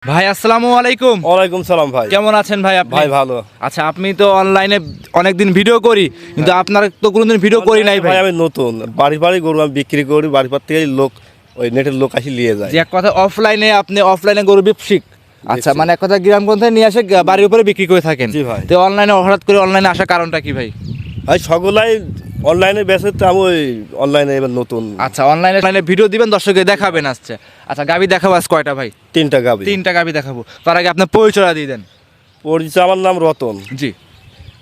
ভাই আসসালামু আলাইকুম। ওয়ালাইকুম সালাম ভাই। কেমন আছেন ভাই আপনি? ভাই ভালো। আচ্ছা, আপনি তো অনলাইনে অনেকদিন ভিডিও করি, কিন্তু আপনার তো কোনোদিন ভিডিও করি নাই ভাই। আমি নতুন বাড়ি গরু আমি বিক্রি করি, বাড়ির পর থেকে লোক ওই নেটের লোক আসি নিয়ে যায়। যে এক কথা আপনি অফলাইনে গরু ব্যবসায়িক, আচ্ছা মানে এক কথা গ্রামগঞ্জে নিয়ে আসে বাড়ির উপরে বিক্রি করে থাকেন। জি ভাই। তো অনলাইনে হঠাৎ করে অনলাইনে আসার কারণটা কি ভাই? ভাই সকলাই অনলাইনে বেচে, তো আমি ওই অনলাইনে এবার নতুন। আচ্ছা, অনলাইনে ভিডিও দিবেন, দর্শককে দেখাবেন আসছে। আচ্ছা, গাবি দেখাবো আজ কয়টা ভাই? 3টা গাবি। 3টা গাবি দেখাবো। তার আগে আপনার পরিচয় দিয়ে দেন। পরিচয়, আমার নাম রতন। জি।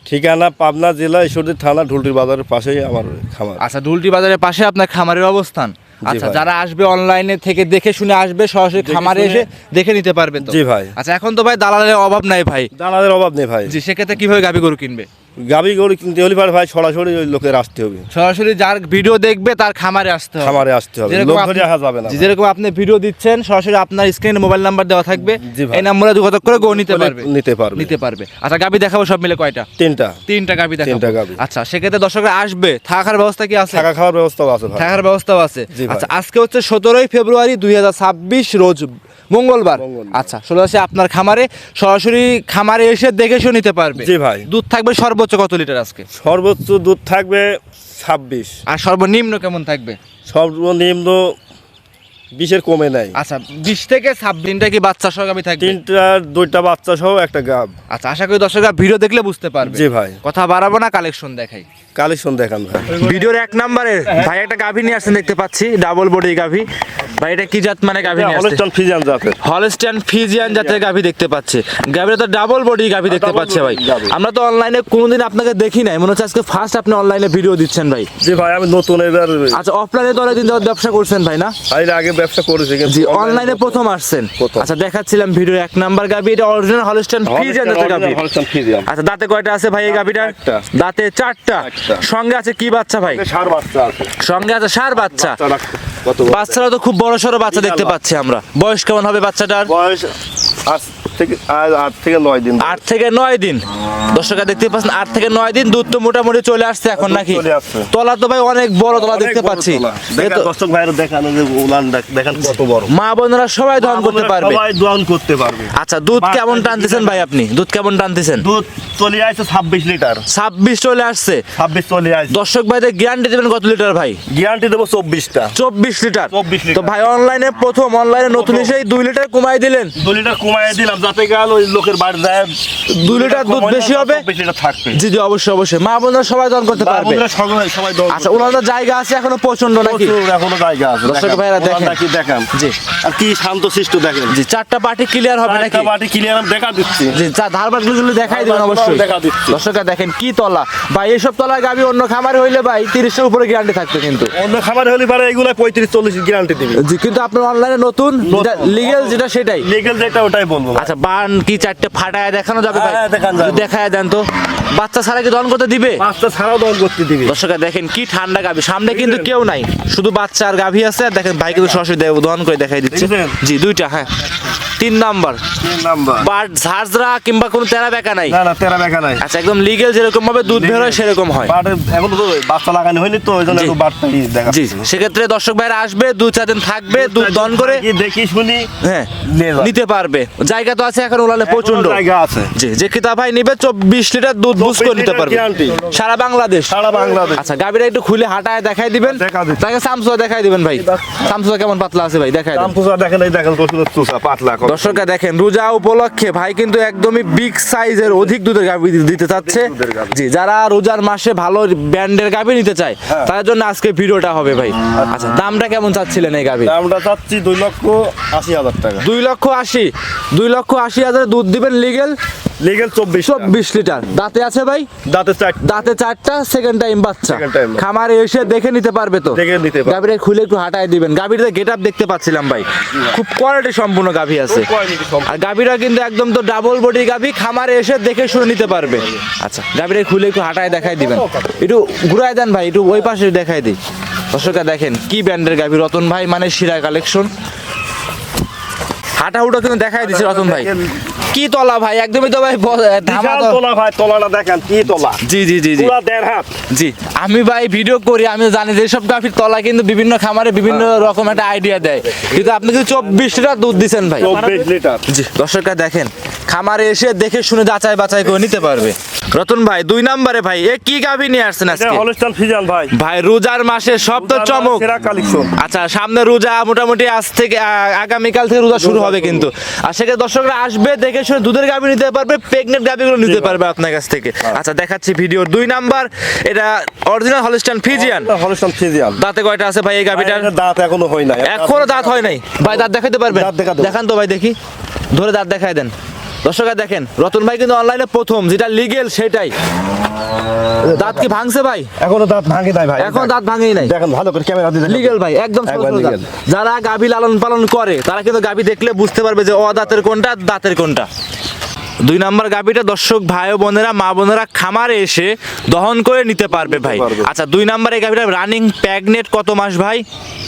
ঠিকানা পাবনা জেলা ঈশ্বরদী থানা ঢুলটির বাজারের পাশেই আমার খামার। আচ্ছা, ঢুলটি বাজারের পাশে আপনার খামারের অবস্থান। আচ্ছা, ভাই। যারা আসবে অনলাইনে থেকে দেখে শুনে আসবে, সরাসরি খামারে এসে দেখে নিতে পারবে তো? জি ভাই। আচ্ছা, এখন তো ভাই দালালের অভাব নাই ভাই। দালালের অভাব নেই ভাই। জি, সেক্ষেত্রে কিভাবে গাবি গরু কিনবে? গাবি গরু কিনতে হলে ভাই সরাসরি ওই লোকের আসতে হবে, সরাসরি যার ভিডিও দেখবে তার খামারে আসতে হবে। খামারে আসতে হবে, যেরকম লোক আপনি- ধরে আসা যাবে না। জি, যেরকম আপনি ভিডিও দিচ্ছেন, সরাসরি আপনার স্ক্রিনে মোবাইল নাম্বার দেওয়া থাকবে, জি ভাই। এই নম্বরে যোগাযোগ করে গরু নিতে পারবে। নিতে পারবে। আচ্ছা, গাবি দেখাবো সব মিলে কয়টা? 3টা। 3টা গাবি দেখাবো। 3টা গাবি। আচ্ছা, সেক্ষেত্রে দর্শকরা আসবে, থাকার ব্যবস্থা কি আছে? থাকা খাওয়ার ব্যবস্থাও আছে ভাই। থাকার ব্যবস্থাও আছে। জি ভাই। আচ্ছা, আজকে হচ্ছে 17ই ফেব্রুয়ারি 2026 রোজ মঙ্গলবার। আচ্ছা, সরাসরি আপনার খামারে সরাসরি খামারে এসে দেখে শুনে নিতে পারবে। জি ভাই। দুধ থাকবে সর্বোচ্চ কত লিটার আজকে? সর্বোচ্চ দুধ থাকবে 26। আর সর্বনিম্ন কেমন থাকবে? সর্বনিম্ন 20-এর কমে নাই। আচ্ছা, 20 থেকে 26টা কি বাচ্চা সহ গাভী থাকবে? 2টা বাচ্চা সহ একটা গাব। আচ্ছা, আশা করি দর্শকরা ভিডিও দেখলে বুঝতে পারবে। জি ভাই। কথা বাড়াবো না, কালেকশন দেখাই। কালেকশন দেখান ভাই। ভিডিওর 1 নম্বরে ভাই একটা গাভী নিয়ে আসছেন দেখতে পাচ্ছি, ডাবল বডি গাভী। ভাই এটা কি জাত মানে গাভী নিয়ে আসছে? হলস্টাইন ফ্রিজিয়ান জাতের। হলস্টাইন ফ্রিজিয়ান জাতের গাভী দেখতে পাচ্ছে। গাভীটা তো ডাবল বডি গাভী দেখতে ডাবল পাচ্ছে ভাই। বডি গাভী। আমরা তো অনলাইনে কোনোদিন আপনাকে দেখি নাই, মনে হচ্ছে আজকে ফার্স্ট আপনি অনলাইনে ভিডিও দিচ্ছেন ভাই। জি ভাই, আমি নতুন এবার। আচ্ছা, অফলাইনে তো অনেকদিন যাবত ব্যবসা করছেন ভাই না? এর আগে ব্যবসা করেছি, কিন্তু জি, অনলাইনে প্রথম আসছেন। প্রথম। আচ্ছা, দেখাচ্ছিলাম ভিডিও 1 নাম্বার গাভী, এটা অরিজিনাল হলস্টাইন ফ্রিজিয়ান জাতের গাভী। Holstein Friesian. আচ্ছা, দাঁতে কয়টা আছে ভাই এই গাভীটার? 4টা। দাঁতে 4টা। সঙ্গে আছে কি বাচ্চা ভাই? ষাঁড় বাচ্চা আছে। সঙ্গে আছে ষাঁড় বাচ্চা। বাচ্চাটা কত বড়? বাচ্চারা তো খুব বড় সড়ো বাচ্চা দেখতে পাচ্ছি আমরা। বয়স কেমন হবে বাচ্চাটার? বয়স 8 থেকে 9 দিন। 8 থেকে 9 দিন। দর্শকরা দেখতে পাচ্ছেন 8 থেকে 9 দিন। দুধ তো মোটামুটি চলে আসছে এখন নাকি? চলে আসছে। তলা তো ভাই অনেক বড় তলা দেখতে পাচ্ছি। দেখেন দর্শক ভাইরা, দেখানো যে উলান দেখেন কত বড়। মা বোনেরা সবাই দহন করতে পারবে। সবাই দহন করতে পারবে। আচ্ছা, দুধ বাচ্চা কেমন টানতেছেন ভাই আপনি? দুধ কেমন টানতেছেন? দুধ চলে আসছে 26 লিটার। 26 চলে আসছে। 26 চলে আসছে। দর্শক ভাইদের গ্যারান্টি দেবেন কত লিটার ভাই? গ্যারান্টি দেবো 24টা। 24 লিটার। 24 লিটার। তো ভাই অনলাইনে প্রথম, অনলাইনে নতুন এসেই 2 লিটার কমাই দিলেন। 2 লিটার কমায় দিলাম, যাতে গেল ওই লোকের বাড়ি যায় 2 লিটার দুধ বেশি হবে। 24 লিটার থাকবে। জি জি, অবশ্যই অবশ্যই। মা বোনেরা সবাই দহন করতে পারবে। বন্ধুরা সবাই দহন আচ্ছা, ওনাদের জায়গা আছে এখনো প্রচন্ড নাকি? প্রচুর এখনো জায়গা আছে। দর্শক দেখেন, ভাইরা দেখেন। ওনারা কি দেখেন। জি। আর কি শান্তশিষ্ট দেখেন। জি, 4টা পার্টি ক্লিয়ার হবে নাকি? একটা বাটি ক্লিয়ার আমি দেখা দিচ্ছি। জি, ধারবাটগুলো দেখাই দিবেন অবশ্যই। দেখা দিচ্ছি। দর্শকরা দেখেন কি তলা ভাই। এইসব তলা গাবি অন্য খামারে হইলে ভাই 30-এর উপরে গ্যারান্টি থাকতো কিন্তু। অন্য খাবার হলে পারে এগুলো 35-40 গ্যারান্টি দিবে। জি, কিন্তু আপনার অনলাইনে নতুন লিগ্যাল যেটা সেটাই। লিগ্যাল যেটা ওটাই বলবো। আচ্ছা, বান কি 4টে ফাটায় দেখানো যাবে ভাই? হ্যাঁ, দেখান যাবে। দেখায় দেন তো। বাচ্চা ছাড়া কি দহন করতে দিবে? পাঁচটা ছাড়াও দহন করতে দিবে। দর্শকরা দেখেন কি ঠান্ডা গাভী, সামনে কিন্তু কেউ নাই, শুধু বাচ্চা আর গাভী আছে। আর দেখেন ভাই কিন্তু সরাসরি দহন করে দেখাই দিচ্ছে। দেখেছেন? জি, 2টা। হ্যাঁ, 3 নাম্বার। 3 নাম্বার। বাট ঝাড়ঝরা কিংবা কোনো তেরা বেকা নাই। না তেরা দেখা নাই। আচ্ছা, একদম লিগ্যাল যেরকম ভাবে দুধ বের হয় সেরকম হয়। বাট এখন তো বাচ্চা লাগানো হয়নি, তো ওই জন্য জি। একটু বাটটা দেখা। জি, সেক্ষেত্রে দর্শক ভাইরা আসবে, 2-4 দিন থাকবে, দুধ দহন করে দেখি শুনি হ্যাঁ নিয়ে যাবে। নিতে পারবে। জায়গা তো আছে এখন ওলানে প্রচন্ড জায়গা আছে। জি, যে কিতা ভাই নিবে 24 লিটার দুধ বুঝ করে নিতে পারবে guarantee। সারা বাংলাদেশ। সারা বাংলাদেশ। আচ্ছা, গাভীরা একটু খুলে হাঁটায় দেখাই দিবেন। দেখা দিচ্ছি। তাকে সামসুয়া দেখাই দিবেন ভাই। সামসুয়া কেমন পাতলা আছে ভাই দেখাই দাম দেন। পুজো দেখেন, এই দেখেন কত চুষা পাতলা কত। দর্শকরা দেখেন, রোজা উপলক্ষে ভাই কিন্তু একদমই বিগ সাইজের অধিক দুধের গাভী দিতে চাচ্ছে। দুধের গাভী। জি, যারা রোজার মাসে ভালো ব্র্যান্ডের গাভী নিতে চায় তাদের জন্য আজকে ভিডিওটা হবে ভাই। আচ্ছা, দামটা কেমন চাচ্ছিলেন এই গাভী? দামটা চাচ্ছি 2,80,000 টাকা। 2,80,000। 2,80,000 দুধ দিবেন লিগেল লিগ্যাল 24 লিটার। দাঁতে আছে ভাই? দাঁতে 4 দাঁতে 4টা, সেকেন্ড টাইম বাচ্চা। Second time বাচ্চা। খামারে এসে দেখে নিতে পারবে তো? দেখে নিতে পারবে। গাভীটা খুলে একটু হাঁটায় দিবেন। গাভীটা গেটআপ দেখতে পাচ্ছিলাম ভাই, খুব কোয়ালিটি সম্পূর্ণ গাভী আছে। আর গাভীরা কিন্তু একদম তো ডাবল বডি গাভী, খামারে এসে দেখে শুনে নিতে পারবে। আচ্ছা, গাভীটা খুলে একটু হাঁটায় দেখাই দিবেন। একটু ঘুরাই দেন ভাই, একটু ওই পাশে দেখাই দিই। দর্শকরা দেখেন কি ব্র্যান্ডের গাভী। রতন ভাই মানে শিরা কালেকশন। হাঁটা হুটো কিন্তু দেখাই দিচ্ছে রতন ভাই। কি তলা ভাই, একদমই তো ভাই ধামা বিশাল তোলা ভাই, তোলাটা দেখেন কি তোলা, জি জি জি জি পুরা 1.5 হাত। জি, আমি ভাই ভিডিও করি, আমি জানি যে সব গাভীর তলা কিন্তু বিভিন্ন খামারে বিভিন্ন রকম একটা আইডিয়া দেয়, কিন্তু আপনি কিন্তু 24 লিটার দুধ দিচ্ছেন ভাই। 24 লিটার। জি, দর্শকরা দেখেন, খামারে এসে দেখে শুনে যাচাই বাছাই করে নিতে পারবে। রতন ভাই 2 নম্বরে ভাই এ কি গাভী নিয়ে আসছেন এটা আজকে? হলস্টাইন ফ্রিজিয়ান ভাই, ভাই রোজার মাসে সব তো চমক। সেরা কালেকশন। আচ্ছা, সামনে রোজা, মোটামুটি আজ থেকে আগামীকাল থেকে রোজা শুরু হবে কিন্তু, আর সেক্ষেত্রে দর্শকরা আসবে দেখে শুনে দুধের গাভী নিতে পারবে, প্রেগনেন্ট গাভীগুলো নিতে পারবে আপনার কাছ থেকে। আচ্ছা, দেখাচ্ছি ভিডিওর 2 নাম্বার, এটা original Holstein Friesian. Holstein Friesian. দাঁতে কয়টা আছে ভাই এই গাভীটার? দাঁত এখনো হয় নাই। এখনো দাঁত হয় নাই ভাই, দাঁত দেখাতে পারবেন? দাঁত দেখা দেবো। দেখান তো ভাই দেখি, ধরে দাঁত দেখায় দেন। দর্শকরা দেখেন, রতন ভাই কিন্তু অনলাইনে প্রথম, যেটা লিগেল সেটাই। দাঁত কি ভাঙছে ভাই? এখনো দাঁত ভাঙে নাই ভাই, এখন দাঁত ভাঙেই নাই। দেখেন ভালো করে ক্যামেরা দিয়ে দেখেন। লিগেল ভাই, একদম একবার সরাসরি দাঁত। legal। যারা গাভী লালন পালন করে তারা কিন্তু গাভী দেখলে বুঝতে পারবে যে অদাঁতের কোনটা, দাঁতের কোনটা। 2 নাম্বার গাভীটা দর্শক ভাই ও বোনেরা, মা বোনেরা খামারে এসে দহন করে নিতে পারবে ভাই। পারবে। আচ্ছা, 2 নাম্বার এই গাভীটা রানিং প্রেগনেন্ট কত মাস ভাই?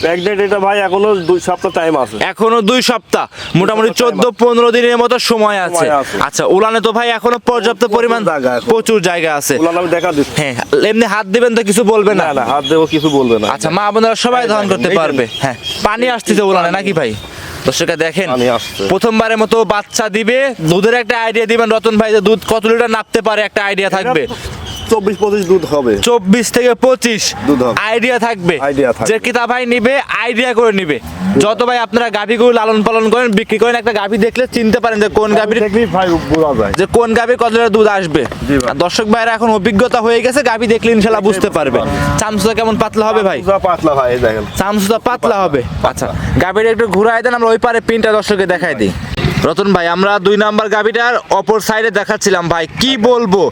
প্রেগনেন্ট এটা ভাই এখনো 2 সপ্তাহ টাইম আছে। এখনো 2 সপ্তাহ, মোটামুটি 14-15 দিনের মতো সময় আছে। সময় আছে। আচ্ছা, উলানে তো ভাই এখনো পর্যাপ্ত পরিমাণ জায়গা আছে। প্রচুর জায়গা আছে। ওগুলো আমি দেখা দিচ্ছি। হ্যাঁ, এমনি হাত দিবেন তো কিছু বলবে না? না না, হাত দেবো কিছু বলবে না। আচ্ছা, মা বোনেরা সবাই এই দহন দেখেন, করতে এই পারবে। হ্যাঁ, পানি আসতেছে উলানে নাকি ভাই? দর্শকরা দেখেন, পানি আসছে। প্রথমবারের মতো বাচ্চা দিবে, দুধের একটা আইডিয়া দিবেন রতন ভাই, যে দুধ কত লিটার নাপতে পারে একটা আইডিয়া থাকবে। 24-25 দুধ হবে। 24 থেকে 25 দুধ হবে। আইডিয়া থাকবে। আইডিয়া থাকবে। যে কিতা ভাই নিবে আইডিয়া করে নিবে। যত ভাই আপনারা গাভীগুলো লালন পালন করেন, বিক্রি করেন, একটা গাভী দেখলে চিনতে পারেন যে কোন গাভীর, দেখবি ভাই বোঝা যায়। যে কোন গাভীর কত লিটার দুধ আসবে। জি ভাই। আর দর্শক ভাইরা এখন অভিজ্ঞতা হয়ে গেছে, গাভী দেখলে ইনশাল্লাহ বুঝতে পারবে। চামচুটা কেমন পাতলা হবে ভাই? পুরা পাতলা ভাই, এই দেখেন। চামচুটা পাতলা হবে। আচ্ছা, গাভীটা একটু ঘুরাই দেন, আমরা ওই পারে পিনটা দর্শককে দেখাই দিই। রতন ভাই, আমরা 2 নাম্বার গাভীটার অপর সাইডে দেখাচ্ছিলাম ভাই, কি বলবো,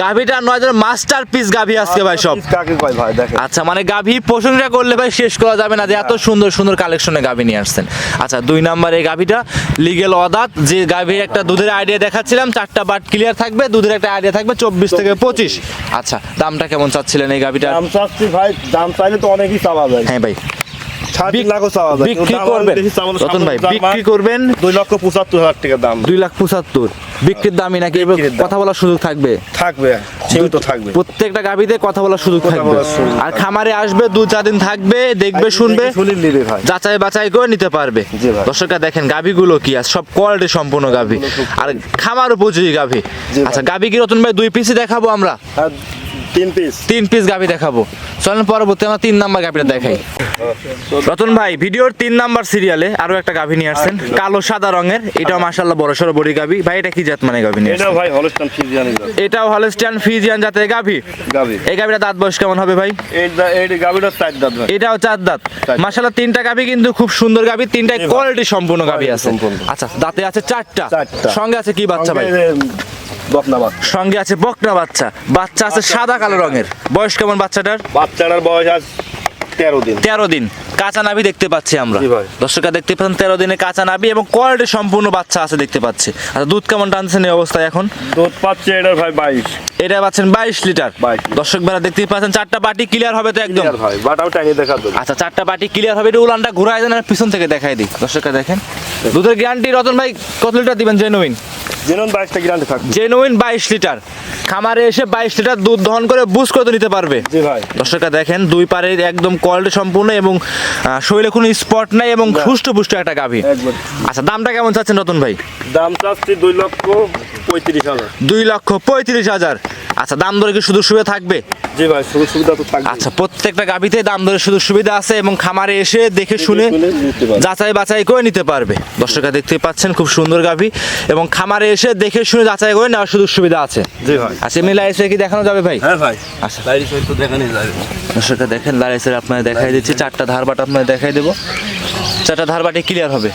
গাভীটা নয় মাস্টার পিস গাভী আজকে ভাই সব। কাকে কয় ভাই দেখেন। আচ্ছা, মানে গাভী প্রশংসা করলে ভাই শেষ করা যাবে না, যে এত সুন্দর সুন্দর কালেকশনে গাভী নিয়ে আসছেন। আচ্ছা, 2 নাম্বার এই গাভীটা লিগেল অদাঁত, যে গাভীর একটা দুধের আইডিয়া দেখাচ্ছিলাম, 4টা বাট ক্লিয়ার থাকবে, দুধের একটা আইডিয়া থাকবে 24 থেকে 25। আচ্ছা, দামটা কেমন চাচ্ছিলেন এই গাভীটার? দাম চাচ্ছি ভাই, দাম চাইলে তো অনেকই চাওয়া যায়। হ্যাঁ ভাই, 3 লাখও চাওয়া যায়। বিক্রি দাম করবেন বেশি চাওয়া যায়। রতন ভাই, দাম বিক্রি করবেন 2,75,000 টাকা দাম। 2,75,000 বিক্রির দামই নাকি? এবার বিক্রির দাম। কথা বলার সুযোগ থাকবে? থাকবে, সীমিত থাকবে। প্রত্যেকটা গাভীতে কথা বলার সুযোগ কথা থাকবে। বলার সুযোগ আর খামারে আসবে 2-4 দিন থাকবে, দেখবে শুনবে, শুনি নিবে ভাই। যাচাই বাছাই করে নিতে পারবে। জি ভাই। দর্শকরা দেখেন, গাভীগুলো কি আছে, সব কোয়ালিটি সম্পূর্ণ গাভী, আর খামার উপযোগী গাভী। জি ভাই। আচ্ছা, গাভী কি রতন ভাই 2 পিসই দেখাবো আমরা? আর 3 পিস। 3 পিস গাভী দেখাবো। চলেন পরবর্তী আমরা 3 নাম্বার গাভীটা দেখাই। রতন ভাই, ভিডিওর 3 নাম্বার সিরিয়ালে আরো একটা গাভী নিয়ে আসছেন, কালো সাদা রঙের। এটাও মাশাআল্লাহ বড় সড়ো বড়ি গাভী। ভাই এটা কি জাত মানে গাভী নিয়ে এটা আসছেন? ভাই হলস্টাইন ফ্রিজিয়ান এটাও হলস্টাইন ফ্রিজিয়ান জাতের গাভী। গাবি। এই গাভীটা দাঁত বয়স কেমন হবে ভাই? এই গাবিটা 4 দাঁত ভাই। এটাও 4 দাঁত। দাঁত। মাশাআল্লাহ 3টা গাভী কিন্তু খুব সুন্দর গাভী, 3টাই জি ভাই। কোয়ালিটি সম্পূর্ণ গাভী আছে। সম্পূর্ণ। আচ্ছা, দাঁতে আছে 4টা। 4টা। সঙ্গে আছে কি বাচ্চা ভাই? বকনাবাদ। সঙ্গে আছে বকনা বাচ্চা। বাচ্চা আছে সাদা কালো রঙের। বয়স কেমন বাচ্চাটার? বাচ্চাটার বয়স আজ 13 দিন। 13 দিন। কাঁচা নাভি দেখতে পাচ্ছি আমরা। জি ভাই। দর্শকরা দেখতে পাচ্ছেন 13 দিনে কাঁচা নাভি এবং কোয়ালিটি সম্পূর্ণ বাচ্চা আছে দেখতে পাচ্ছি। আচ্ছা, দুধ কেমন টানছেন এই অবস্থায় এখন? দুধ পাচ্ছে এটার ভাই 22। এটা পাচ্ছেন 22 লিটার। 22 লিটার। দর্শক ভাইরা দেখতে পাচ্ছেন 4টা বাটি ক্লিয়ার হবে তো একদম? ভাই বাটাও টাইনি দেখা দেব। আচ্ছা, 4টা বাটি ক্লিয়ার হবে। এটা উলানটা ঘুরাই দেন আর পিছন থেকে দেখাই দিই। দর্শকরা দেখেন, দুধের গ্যারান্টি রতন ভাই কত লিটার দিবেন? জেনুইন জেনুইন 22টা গ্যারান্টি থাকবে। Genuine 22 litre. খামারে এসে 22 লিটার দুধ দহন করে বুঝ করে নিতে পারবে। জি ভাই। দর্শকরা দেখেন, 2 পারে একদম কোয়ালিটি সম্পূর্ণ এবং শরীরে কোনো স্পট নাই এবং সুষ্ঠু একটা গাভী। একবার। আচ্ছা, দামটা কেমন চাচ্ছেন রতন ভাই? দাম চাচ্ছি 2,35,000। 2,35,000। আচ্ছা, দাম দরে কি সুযোগ সুবিধা থাকবে? জি ভাই, সুবিধা তো থাকবে। আচ্ছা, প্রত্যেকটা গাভীতে দাম দরে সুযোগ সুবিধা আছে এবং খামারে এসে দেখে শুনে নিতে পারবে। যাচাই বাছাই করে নিতে পারবে। দর্শকরা দেখতে পাচ্ছেন খুব সুন্দর গাভী এবং খামারে এসে দেখে শুনে যাচাই করে নেওয়ার সুযোগ সুবিধা আছে। জি ভাই। আচ্ছা, এমনি লাইসে কি দেখানো যাবে ভাই? হ্যাঁ ভাই। আচ্ছা, লাইরি সহিত দেখানি যাবে। দর্শকরা দেখেন, লাইসের আপনাদের দেখাই দিচ্ছি, 4টা ধারবাট আপনাদের দেখাই দেবো। 4টা ধারবাটে ক্লিয়ার হবে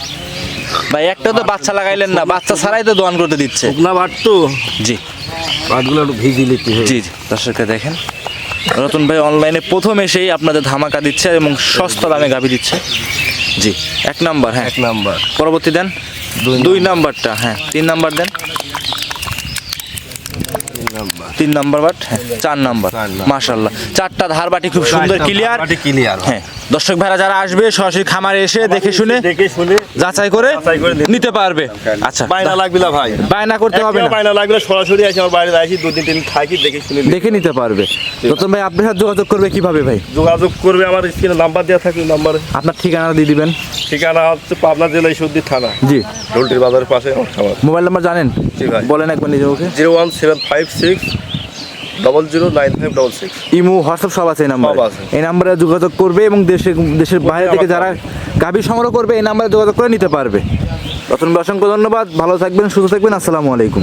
ভাই। একটা তো বাচ্চা লাগাইলেন না, বাচ্চা ছাড়াই তো দোয়ান করতে দিচ্ছে। শুকনা বাট তো, জি বাটগুলো একটু ভিজি নিতে হবে। জি জি। দর্শকরা দেখেন, রতন ভাই অনলাইনে প্রথম এসেই আপনাদের ধামাকা দিচ্ছে এবং সস্তা দামে গাভী দিচ্ছে। জি, 1 নাম্বার। হ্যাঁ, 1 নাম্বার। পরবর্তী দেন 2 নাম্বারটা। হ্যাঁ, 3 নাম্বার দেন। 3 number but. হ্যাঁ, 4 নাম্বার। মাশাআল্লাহ, 4টা ধারবাটি খুব সুন্দর ক্লিয়ার। ক্লিয়ার। হ্যাঁ, দর্শক ভাইরা যারা আসবে সরাসরি খামারে এসে দেখে শুনে যাচাই করে নিতে পারবে। আচ্ছা, বায়না লাগবে না ভাই, বায়না করতে হবে না, বায়না লাগবে না, সরাসরি আসি আমার বাড়িতে আসি 2 দিন থাকি দেখে শুনে দেখে নিতে পারবে। রতন ভাই আপনার সাথে যোগাযোগ করবে কিভাবে ভাই? যোগাযোগ করবে আমার স্ক্রিনে নাম্বার দেওয়া থাকবে, নাম্বারে। আপনার ঠিকানা দিয়ে দিবেন। ঠিকানা হচ্ছে পাবনা জেলা ঈশ্বরদী থানা, জি, ঢোলটির বাজারের পাশে আমার খামার। মোবাইল নাম্বার জানেন? জি ভাই, বলেন একবার নিজে মুখে। 01756009566। ইমো হোয়াটসঅ্যাপ সব আছে এই নাম্বারে। সব আছে। এই নাম্বারে যোগাযোগ করবে এবং দেশের বাইরে থেকে যারা গাভী সংগ্রহ করবে এই নাম্বারে যোগাযোগ করে নিতে পারবে। রতন ভাই অসংখ্য ধন্যবাদ, ভালো থাকবেন, সুস্থ থাকবেন, আসসালামু আলাইকুম।